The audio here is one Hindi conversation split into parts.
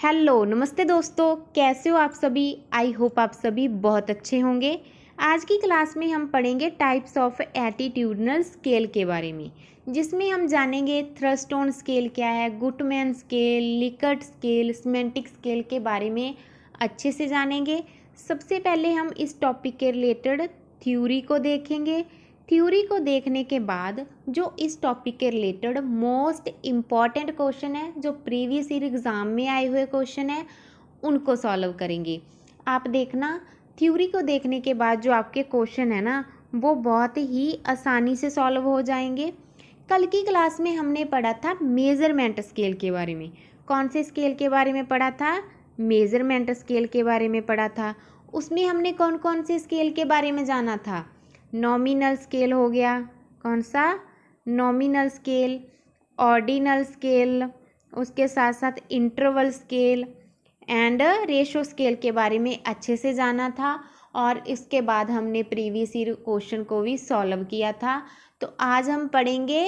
हेलो नमस्ते दोस्तों, कैसे हो आप सभी। आई होप आप सभी बहुत अच्छे होंगे। आज की क्लास में हम पढ़ेंगे टाइप्स ऑफ एटीट्यूडनल स्केल के बारे में, जिसमें हम जानेंगे थ्रस्टोन स्केल क्या है, Guttman scale, Likert scale, semantic scale के बारे में अच्छे से जानेंगे। सबसे पहले हम इस टॉपिक के रिलेटेड थ्योरी को देखेंगे। थ्योरी को देखने के बाद जो इस टॉपिक के रिलेटेड मोस्ट इम्पॉर्टेंट क्वेश्चन है, जो प्रीवियस ईयर एग्ज़ाम में आए हुए क्वेश्चन है, उनको सॉल्व करेंगे। आप देखना, थ्योरी को देखने के बाद जो आपके क्वेश्चन है ना, वो बहुत ही आसानी से सॉल्व हो जाएंगे। कल की क्लास में हमने पढ़ा था मेज़रमेंट स्केल के बारे में। कौन से स्केल के बारे में पढ़ा था? मेज़रमेंट स्केल के बारे में पढ़ा था। उसमें हमने कौन कौन से स्केल के बारे में जाना था? नॉमिनल स्केल हो गया, कौन सा? नॉमिनल स्केल, ऑर्डिनल स्केल, उसके साथ साथ interval scale and ratio scale के बारे में अच्छे से जाना था। और इसके बाद हमने प्रीवियस ईयर क्वेश्चन को भी सॉल्व किया था। तो आज हम पढ़ेंगे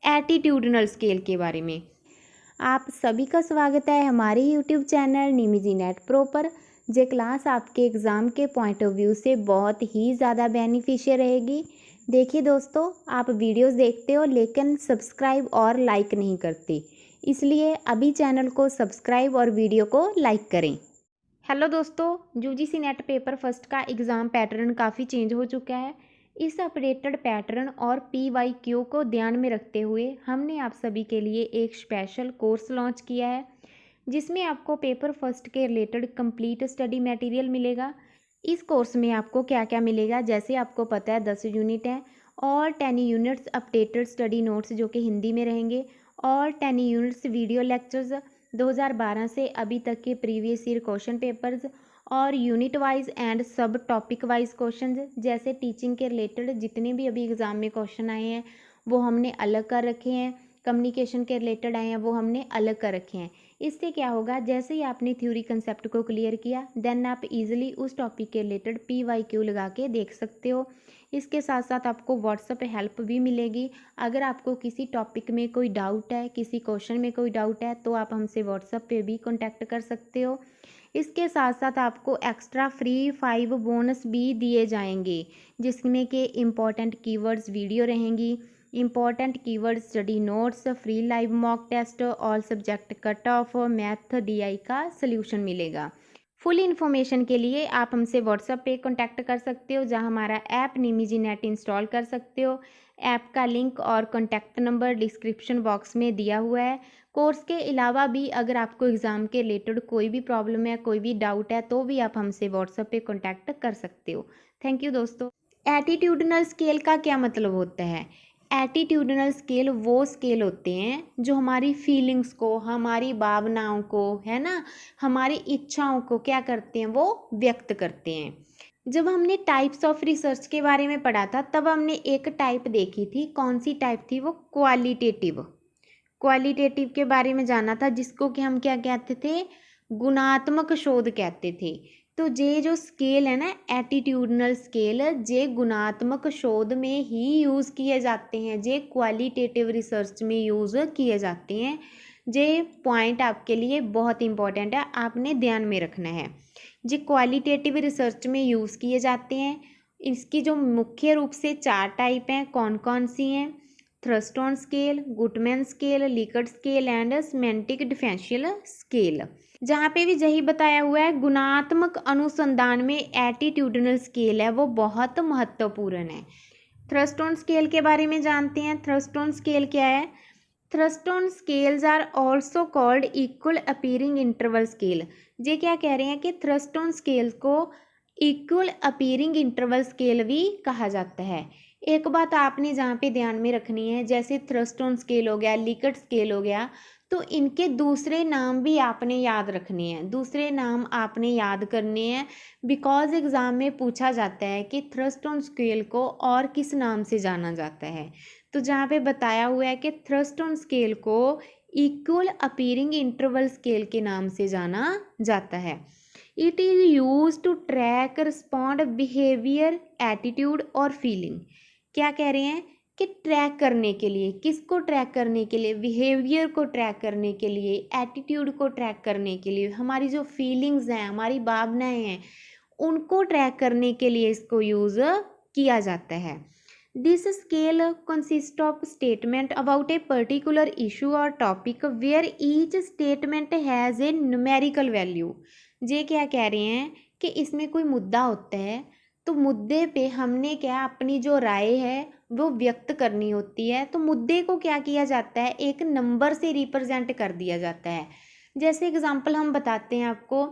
एटीट्यूडनल स्केल के बारे में। आप सभी का स्वागत है हमारे यूट्यूब चैनल निमिजी नेट प्रो पर। ये क्लास आपके एग्ज़ाम के पॉइंट ऑफ व्यू से बहुत ही ज़्यादा बेनिफिशियल रहेगी। देखिए दोस्तों, आप वीडियोस देखते हो लेकिन सब्सक्राइब और लाइक नहीं करते, इसलिए अभी चैनल को सब्सक्राइब और वीडियो को लाइक करें। हेलो दोस्तों, यूजीसी नेट पेपर फर्स्ट का एग्ज़ाम पैटर्न काफ़ी चेंज हो चुका है। इस अपडेटेड पैटर्न और PYQ को ध्यान में रखते हुए हमने आप सभी के लिए एक स्पेशल कोर्स लॉन्च किया है, जिसमें आपको पेपर फर्स्ट के रिलेटेड कंप्लीट स्टडी मटेरियल मिलेगा। इस कोर्स में आपको क्या क्या मिलेगा, जैसे आपको पता है 10 यूनिट हैं और 10 यूनिट्स अपडेटेड स्टडी नोट्स जो कि हिंदी में रहेंगे, और 10 यूनिट्स वीडियो लेक्चर्स 2012 से अभी तक के प्रीवियस ईयर क्वेश्चन पेपर्स, और यूनिट वाइज एंड सब टॉपिक वाइज क्वेश्चन, जैसे टीचिंग के रिलेटेड जितने भी अभी एग्ज़ाम में क्वेश्चन आए हैं वो हमने अलग कर रखे हैं, कम्युनिकेशन के रिलेटेड आए हैं वो हमने अलग कर रखे हैं। इससे क्या होगा, जैसे ही आपने थ्योरी कंसेप्ट को क्लियर किया, देन आप इजीली उस टॉपिक के रिलेटेड PYQ लगा के देख सकते हो। इसके साथ साथ आपको व्हाट्सएप हेल्प भी मिलेगी। अगर आपको किसी टॉपिक में कोई डाउट है, किसी क्वेश्चन में कोई डाउट है, तो आप हमसे व्हाट्सएप पे भी कॉन्टैक्ट कर सकते हो। इसके साथ साथ आपको एक्स्ट्रा फ्री 5 बोनस भी दिए जाएंगे, जिसमें कि इम्पॉर्टेंट कीवर्ड्स वीडियो रहेंगी, important keyword study notes, free live mock test, all subject cut off, math DI का सल्यूशन मिलेगा। फुल इन्फॉर्मेशन के लिए आप हमसे व्हाट्सएप पे कांटेक्ट कर सकते हो, जहां हमारा ऐप निमिजी नेट इंस्टॉल कर सकते हो। ऐप का लिंक और कॉन्टैक्ट नंबर डिस्क्रिप्शन बॉक्स में दिया हुआ है। कोर्स के अलावा भी अगर आपको एग्ज़ाम के रिलेटेड कोई भी प्रॉब्लम है, कोई भी डाउट है, तो भी आप हमसे व्हाट्सएप पे कांटेक्ट कर सकते हो। थैंक यू दोस्तों। एटीट्यूडनल स्केल का क्या मतलब होता है? एटीट्यूडनल स्केल वो स्केल होते हैं जो हमारी फीलिंग्स को, हमारी भावनाओं को, है ना, हमारी इच्छाओं को क्या करते हैं, वो व्यक्त करते हैं। जब हमने टाइप्स ऑफ रिसर्च के बारे में पढ़ा था, तब हमने एक टाइप देखी थी। कौन सी टाइप थी वो? क्वालिटेटिव। क्वालिटेटिव के बारे में जाना था, जिसको कि हम क्या कहते थे? गुणात्मक शोध कहते थे। तो ये जो स्केल है ना, एटीट्यूडनल स्केल, ये गुणात्मक शोध में ही यूज़ किए जाते हैं, ये क्वालिटेटिव रिसर्च में यूज़ किए जाते हैं। ये पॉइंट आपके लिए बहुत इंपॉर्टेंट है, आपने ध्यान में रखना है। ये क्वालिटेटिव रिसर्च में यूज़ किए जाते हैं। इसकी जो मुख्य रूप से 4 टाइप हैं, कौन कौन सी हैं? Thurstone scale, Guttman scale, Likert scale and semantic differential scale. जहाँ पे भी यही बताया हुआ है, गुणात्मक अनुसंधान में एटीट्यूडनल स्केल है वो बहुत महत्वपूर्ण है। थ्रस्टोन स्केल के बारे में जानते हैं। थ्रस्टोन स्केल क्या है? Thurstone scales are also called equal appearing interval scale. ये क्या कह रहे हैं कि थ्रस्टोन स्केल को इक्वल अपीयरिंग इंटरवल स्केल भी कहा जाता है। एक बात आपने जहाँ पे ध्यान में रखनी है, जैसे थ्रस्टोन स्केल हो गया, लिकर्ट स्केल हो गया, तो इनके दूसरे नाम भी आपने याद रखने हैं, दूसरे नाम आपने याद करने हैं। बिकॉज एग्ज़ाम में पूछा जाता है कि थ्रस्टोन स्केल को और किस नाम से जाना जाता है। तो जहाँ पे बताया हुआ है कि थ्रस्टोन स्केल को इक्वल अपीयरिंग इंटरवल स्केल के नाम से जाना जाता है। It is use to track respond behaviour, attitude और फीलिंग। क्या कह रहे हैं कि ट्रैक करने के लिए, किसको ट्रैक करने के लिए, बिहेवियर को ट्रैक करने के लिए, एटीट्यूड को ट्रैक करने के लिए, हमारी जो फीलिंग्स हैं, हमारी भावनाएं हैं, उनको ट्रैक करने के लिए इसको यूज़ किया जाता है। This scale consist of statement about a particular issue or topic where each statement has a numerical value. ये क्या कह रहे हैं कि इसमें कोई मुद्दा होता है, तो मुद्दे पे हमने क्या अपनी जो राय है वो व्यक्त करनी होती है, तो मुद्दे को क्या किया जाता है, एक नंबर से रिप्रेजेंट कर दिया जाता है। जैसे एग्जांपल हम बताते हैं आपको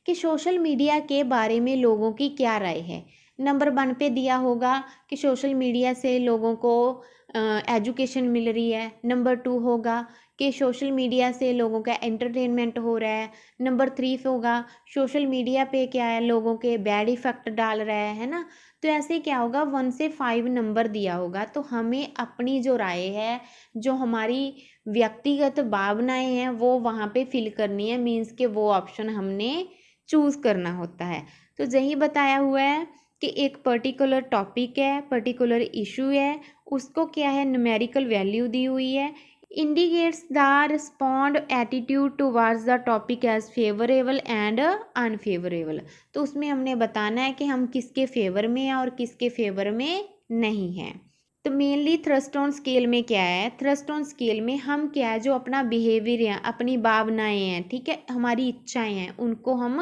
कि सोशल मीडिया के बारे में लोगों की क्या राय है। नंबर 1 पे दिया होगा कि सोशल मीडिया से लोगों को एजुकेशन मिल रही है। नंबर 2 होगा कि सोशल मीडिया से लोगों का एंटरटेनमेंट हो रहा है। नंबर 3 होगा सोशल मीडिया पे क्या है, लोगों के बैड इफ़ेक्ट डाल रहा है ना। तो ऐसे क्या होगा, 1 से 5 नंबर दिया होगा। तो हमें अपनी जो राय है, जो हमारी व्यक्तिगत भावनाएं हैं, वो वहाँ पे फिल करनी है। मीन्स के वो ऑप्शन हमने चूज़ करना होता है। तो यही बताया हुआ है कि एक पर्टिकुलर टॉपिक है, पर्टिकुलर इशू है, उसको क्या है, न्यूमेरिकल वैल्यू दी हुई है। Indicates the respond attitude towards the topic as favourable and unfavourable. तो उसमें हमने बताना है कि हम किसके फेवर में हैं और किसके फेवर में नहीं हैं। तो मेनली थ्रस्टोन स्केल में क्या है, थ्रस्टोन स्केल में हम क्या है, जो अपना बिहेवियर है, अपनी भावनाएं हैं, ठीक है, हमारी इच्छाएं हैं, उनको हम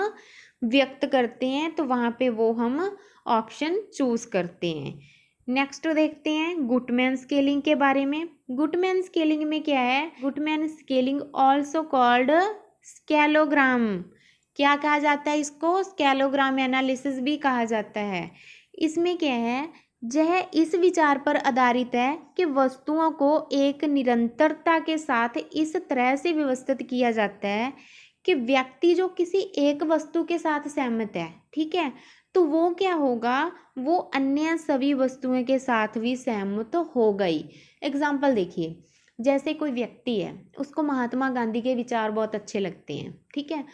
व्यक्त करते हैं। तो वहाँ पे वो हम ऑप्शन चूज करते हैं। नेक्स्ट देखते हैं गुटमैन स्केलिंग के बारे में। गुटमैन स्केलिंग में क्या है, Guttmann scaling also called scalogram. क्या कहा जाता है इसको, स्केलोग्राम एनालिसिस भी कहा जाता है। इसमें क्या है, यह इस विचार पर आधारित है कि वस्तुओं को एक निरंतरता के साथ इस तरह से व्यवस्थित किया जाता है कि व्यक्ति जो किसी एक वस्तु के साथ सहमत है, ठीक है, तो वो क्या होगा, वो अन्य सभी वस्तुओं के साथ भी सहमत हो गई। एग्जाम्पल देखिए, जैसे कोई व्यक्ति है, उसको महात्मा गांधी के विचार बहुत अच्छे लगते हैं, ठीक है,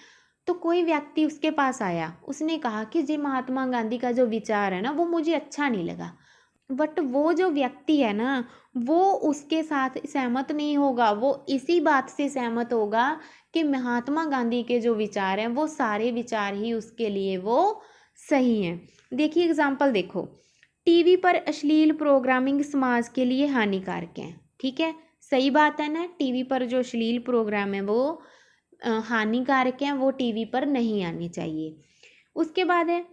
तो कोई व्यक्ति उसके पास आया, उसने कहा कि जी महात्मा गांधी का जो विचार है ना, वो मुझे अच्छा नहीं लगा। बट वो जो व्यक्ति है ना, वो उसके साथ सहमत नहीं होगा, वो इसी बात से सहमत होगा कि महात्मा गांधी के जो विचार हैं, वो सारे विचार ही उसके लिए वो सही हैं। देखिए एग्जाम्पल देखो, टीवी पर अश्लील प्रोग्रामिंग समाज के लिए हानिकारक है, ठीक है, सही बात है ना, टीवी पर जो अश्लील प्रोग्राम है वो हानिकारक हैं, वो टीवी पर नहीं आने चाहिए। उसके बाद है,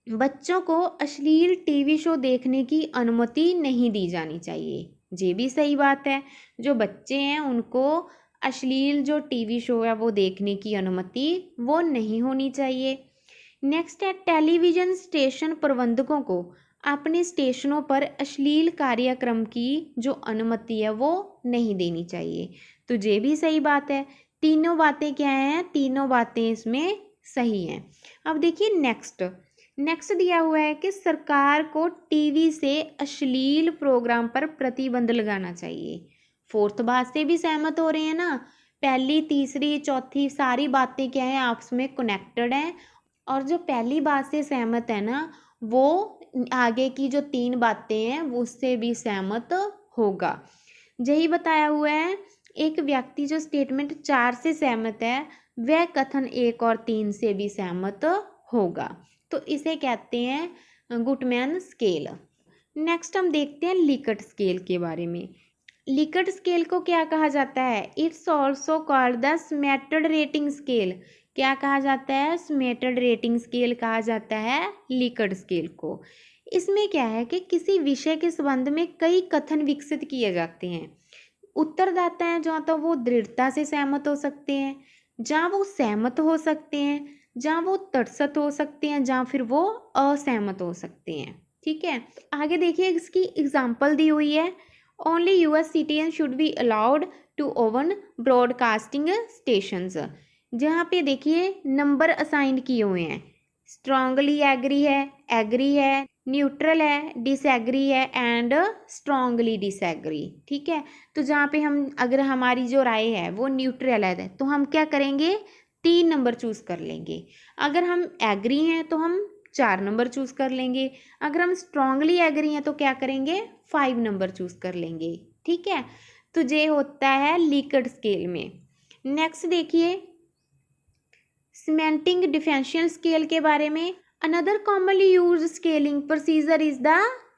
बच्चों को अश्लील टीवी शो देखने की अनुमति नहीं दी जानी चाहिए। ये भी सही बात है, जो बच्चे हैं उनको अश्लील जो टीवी शो है वो देखने की अनुमति वो नहीं होनी चाहिए। नेक्स्ट है, टेलीविज़न स्टेशन प्रबंधकों को अपने स्टेशनों पर अश्लील कार्यक्रम की जो अनुमति है वो नहीं देनी चाहिए। तो ये भी सही बात है। तीनों बातें क्या हैं, तीनों बातें इसमें सही हैं। अब देखिए नेक्स्ट दिया हुआ है कि सरकार को टीवी से अश्लील प्रोग्राम पर प्रतिबंध लगाना चाहिए। फोर्थ बात से भी सहमत हो रहे हैं ना, पहली तीसरी चौथी सारी बातें क्या है, आपस में कनेक्टेड हैं, और जो पहली बात से सहमत है ना, वो आगे की जो 3 बातें हैं वो उससे भी सहमत होगा। यही बताया हुआ है, एक व्यक्ति जो स्टेटमेंट 4 से सहमत है, वह कथन 1 और 3 से भी सहमत होगा। तो इसे कहते हैं गुटमैन स्केल। नेक्स्ट हम देखते हैं लिकट स्केल के बारे में। लिकट स्केल को क्या कहा जाता है, it's also called the summated rating scale. क्या कहा जाता है, स्मैटर्ड रेटिंग स्केल कहा जाता है लिकट स्केल को। इसमें क्या है कि किसी विषय के संबंध में कई कथन विकसित किए जाते हैं। उत्तरदाता हैं जहाँ तो वो दृढ़ता से सहमत हो सकते हैं, जहाँ वो सहमत हो सकते हैं, जहाँ वो तटस्थ हो सकते हैं, जहाँ फिर वो असहमत हो सकते हैं, ठीक है। आगे देखिए इसकी एग्जाम्पल दी हुई है, only US citizen should be allowed to own broadcasting stations. जहाँ पे देखिए नंबर असाइन किए हुए हैं, स्ट्रांगली एग्री है, न्यूट्रल है, डिसएग्री है एंड स्ट्रांगली डिसएग्री, ठीक है। तो जहाँ पे हम अगर हमारी जो राय है वो न्यूट्रल है तो हम क्या करेंगे, 3 नंबर चूज कर लेंगे। अगर हम एग्री हैं तो हम 4 नंबर चूज़ कर लेंगे। अगर हम स्ट्रांगली एग्री हैं तो क्या करेंगे, 5 नंबर चूज़ कर लेंगे। ठीक है, तो ये होता है लीकर्ट स्केल में। नेक्स्ट देखिए सीमेंटिंग डिफरेंशियल स्केल के बारे में। Another commonly use scaling procedure is the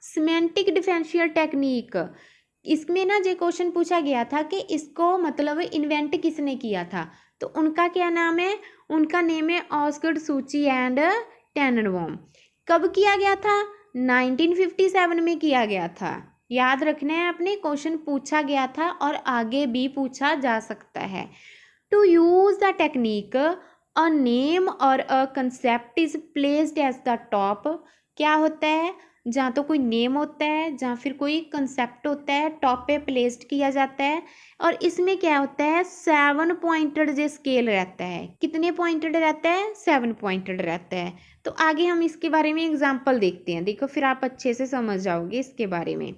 semantic differential technique. इसमें ना जो क्वेश्चन पूछा गया था कि इसको मतलब इन्वेंट किसने किया था, तो उनका क्या नाम है, उनका नेम है ऑस्कर्ड सूची एंड टेननबॉम। कब किया गया था, 1957 में किया गया था। याद रखना है, अपने क्वेश्चन पूछा गया था और आगे भी पूछा जा सकता है। To use the technique a name or a concept is placed as the top. क्या होता है, जहाँ तो कोई नेम होता है, जहाँ फिर कोई कंसेप्ट होता है, टॉप पे प्लेस्ड किया जाता है। और इसमें क्या होता है, 7 पॉइंटेड जो स्केल रहता है। कितने पॉइंटेड रहता है, 7 पॉइंटेड रहता है। तो आगे हम इसके बारे में एग्जाम्पल देखते हैं, देखो फिर आप अच्छे से समझ जाओगे इसके बारे में।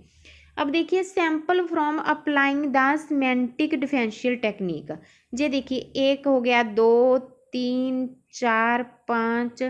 अब देखिए sample from applying the semantic differential technique. ये देखिए, एक हो गया, 2 3 4 5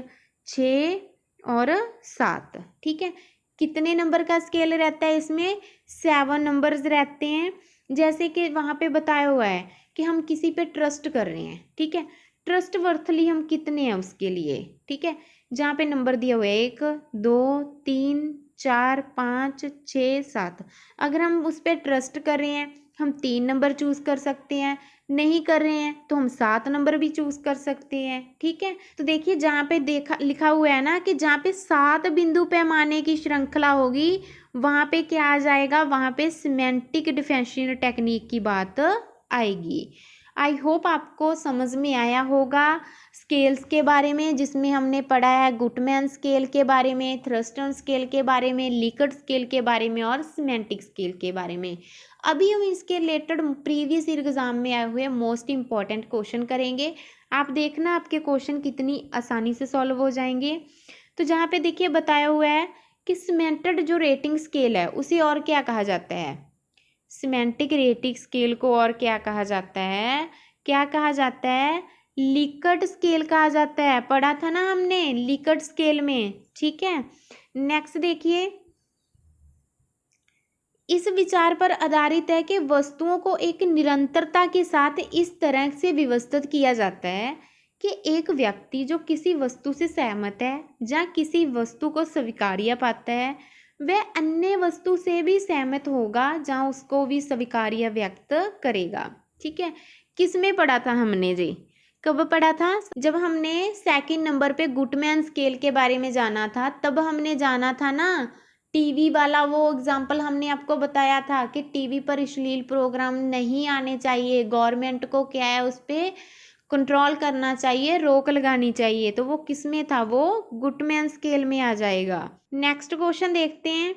6 और 7। ठीक है, कितने नंबर का स्केल रहता है इसमें, 7 नंबर्स रहते हैं। जैसे कि वहाँ पे बताया हुआ है कि हम किसी पे ट्रस्ट कर रहे हैं। ठीक है, ट्रस्ट वर्थली हम कितने हैं उसके लिए। ठीक है, जहाँ पे नंबर दिया हुआ है 1 2 3 4 5 6 7। अगर हम उस पर ट्रस्ट कर रहे हैं, हम 3 नंबर चूज़ कर सकते हैं। नहीं कर रहे हैं तो हम 7 नंबर भी चूज़ कर सकते हैं। ठीक है, तो देखिए जहाँ पे देखा लिखा हुआ है ना कि जहाँ पे 7 बिंदु पैमाने की श्रृंखला होगी, वहाँ पे क्या आ जाएगा, वहाँ पे सीमेंटिक डिफरेंशियल टेक्निक की बात आएगी। आई होप आपको समझ में आया होगा स्केल्स के बारे में, जिसमें हमने पढ़ा है गुटमैन स्केल के बारे में, थ्रस्टन स्केल के बारे में, लीकर्ट स्केल के बारे में और सीमेंटिक स्केल के बारे में। अभी हम इसके रिलेटेड प्रीवियस ईयर एग्जाम में आए हुए मोस्ट इंपॉर्टेंट क्वेश्चन करेंगे। आप देखना आपके क्वेश्चन कितनी आसानी से सॉल्व हो जाएंगे। तो जहाँ पे देखिए बताया हुआ है कि सीमेंटेड जो रेटिंग स्केल है उसे और क्या कहा जाता है, सीमेंटिक रेटिंग स्केल को और क्या कहा जाता है, क्या कहा जाता है, लीकर्ट स्केल कहा जाता है। पढ़ा था ना हमने लीकर्ट स्केल में। ठीक है, नेक्स्ट देखिए, इस विचार पर आधारित है कि वस्तुओं को एक निरंतरता के साथ इस तरह से व्यवस्थित किया जाता है कि एक व्यक्ति जो किसी वस्तु से सहमत है या किसी वस्तु को स्वीकार्य पाता है, वह अन्य वस्तु से भी सहमत होगा जहाँ उसको भी स्वीकार्य व्यक्त करेगा। ठीक है, किस में पढ़ा था हमने जी, कब पढ़ा था, जब हमने सेकंड नंबर पे गुटमैन स्केल के बारे में जाना था, तब हमने जाना था ना टीवी वाला वो एग्जाम्पल हमने आपको बताया था कि टीवी पर अश्लील प्रोग्राम नहीं आने चाहिए, गवर्नमेंट को क्या है उस पर कंट्रोल करना चाहिए, रोक लगानी चाहिए। तो वो किस में था, वो गुटमैन स्केल में आ जाएगा। नेक्स्ट क्वेश्चन देखते हैं,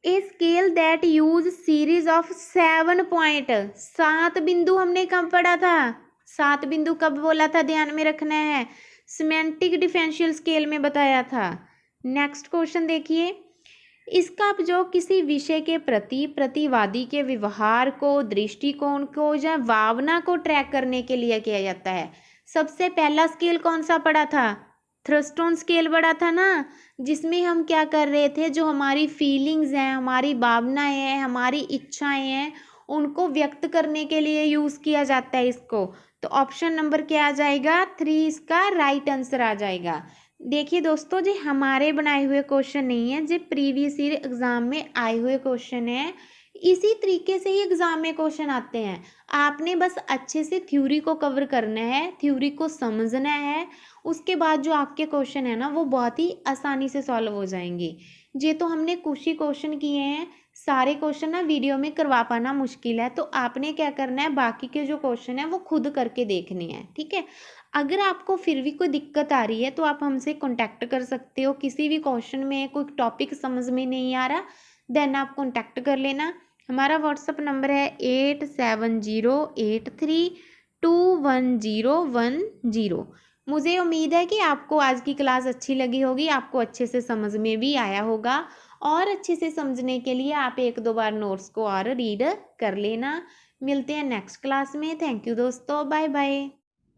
a scale that use series of 7 point. 7 बिंदु हमने कब पढ़ा था, 7 बिंदु कब बोला था, ध्यान में रखना है, सीमेंटिक डिफरेंशियल स्केल में बताया था। नेक्स्ट क्वेश्चन देखिए, इसका प्रयोग किसी विषय के प्रति प्रतिवादी के व्यवहार को, दृष्टिकोण को या भावना को ट्रैक करने के लिए किया जाता है। सबसे पहला स्केल कौन सा पढ़ा था, थ्रस्टन स्केल पढ़ा था ना, जिसमें हम क्या कर रहे थे, जो हमारी फीलिंग्स हैं, हमारी भावनाएं हैं, हमारी इच्छाएं हैं, उनको व्यक्त करने के लिए यूज़ किया जाता है इसको। तो ऑप्शन नंबर क्या आ जाएगा, 3 इसका राइट आंसर आ जाएगा। देखिए दोस्तों, जो हमारे बनाए हुए क्वेश्चन नहीं है, जो प्रीवियस ईयर एग्जाम में आए हुए क्वेश्चन है, इसी तरीके से ही एग्जाम में क्वेश्चन आते हैं। आपने बस अच्छे से थ्योरी को कवर करना है, थ्योरी को समझना है, उसके बाद जो आपके क्वेश्चन है ना वो बहुत ही आसानी से सॉल्व हो जाएंगे। ये तो हमने कुछ ही क्वेश्चन किए हैं, सारे क्वेश्चन ना वीडियो में करवा पाना मुश्किल है, तो आपने क्या करना है, बाकी के जो क्वेश्चन है वो खुद करके देखने हैं। ठीक है, अगर आपको फिर भी कोई दिक्कत आ रही है तो आप हमसे कांटेक्ट कर सकते हो, किसी भी क्वेश्चन में कोई टॉपिक समझ में नहीं आ रहा, देन आप कांटेक्ट कर लेना। हमारा व्हाट्सअप नंबर है 8708321010। मुझे उम्मीद है कि आपको आज की क्लास अच्छी लगी होगी, आपको अच्छे से समझ में भी आया होगा, और अच्छे से समझने के लिए आप 1-2 बार नोट्स को और रीड कर लेना। मिलते हैं नेक्स्ट क्लास में। थैंक यू दोस्तों, बाय बाय।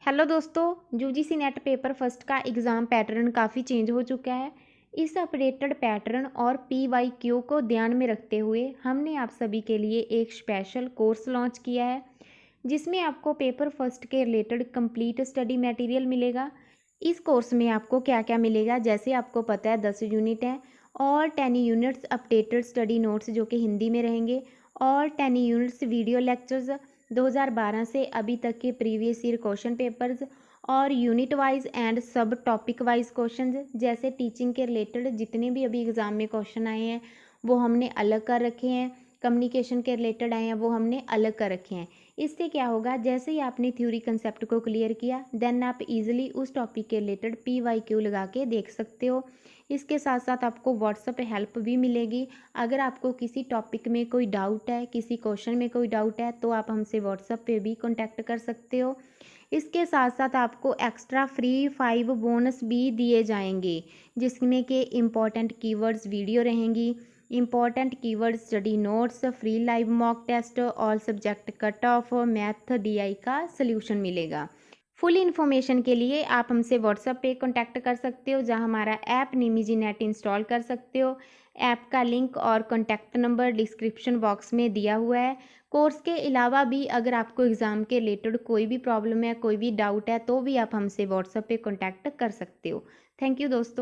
हेलो दोस्तों, यूजीसी नेट पेपर फर्स्ट का एग्ज़ाम पैटर्न काफ़ी चेंज हो चुका है। इस अपडेटेड पैटर्न और पीवाईक्यू को ध्यान में रखते हुए हमने आप सभी के लिए एक स्पेशल कोर्स लॉन्च किया है, जिसमें आपको पेपर फर्स्ट के रिलेटेड कंप्लीट स्टडी मटेरियल मिलेगा। इस कोर्स में आपको क्या क्या मिलेगा, जैसे आपको पता है 10 यूनिट हैं और 10 यूनिट्स अपडेटेड स्टडी नोट्स जो कि हिंदी में रहेंगे और 10 यूनिट्स वीडियो लेक्चर्स 2012 से अभी तक के प्रीवियस ईयर क्वेश्चन पेपर्स और यूनिट वाइज एंड सब टॉपिक वाइज क्वेश्चंस, जैसे टीचिंग के रिलेटेड जितने भी अभी एग्ज़ाम में क्वेश्चन आए हैं वो हमने अलग कर रखे हैं, कम्युनिकेशन के रिलेटेड आए हैं वो हमने अलग कर रखे हैं। इससे क्या होगा, जैसे ही आपने थ्योरी कंसेप्ट को क्लियर किया देन आप इजीली उस टॉपिक के रिलेटेड पीवाईक्यू लगा के देख सकते हो। इसके साथ साथ आपको व्हाट्सएप हेल्प भी मिलेगी। अगर आपको किसी टॉपिक में कोई डाउट है, किसी क्वेश्चन में कोई डाउट है, तो आप हमसे व्हाट्सएप पे भी कॉन्टैक्ट कर सकते हो। इसके साथ साथ आपको एक्स्ट्रा फ्री 5 बोनस भी दिए जाएंगे, जिसमें कि इम्पॉर्टेंट कीवर्ड्स वीडियो रहेंगी, important keyword study notes, free live mock test, all subject cut off, math DI का सल्यूशन मिलेगा। फुल इन्फॉर्मेशन के लिए आप हमसे व्हाट्सएप पे कांटेक्ट कर सकते हो, जहां हमारा ऐप निमिजी नेट इंस्टॉल कर सकते हो। ऐप का लिंक और कांटेक्ट नंबर डिस्क्रिप्शन बॉक्स में दिया हुआ है। कोर्स के अलावा भी अगर आपको एग्ज़ाम के रिलेटेड कोई भी प्रॉब्लम है, कोई भी डाउट है, तो भी आप हमसे व्हाट्सएप पे कांटेक्ट कर सकते हो। थैंक यू दोस्तों।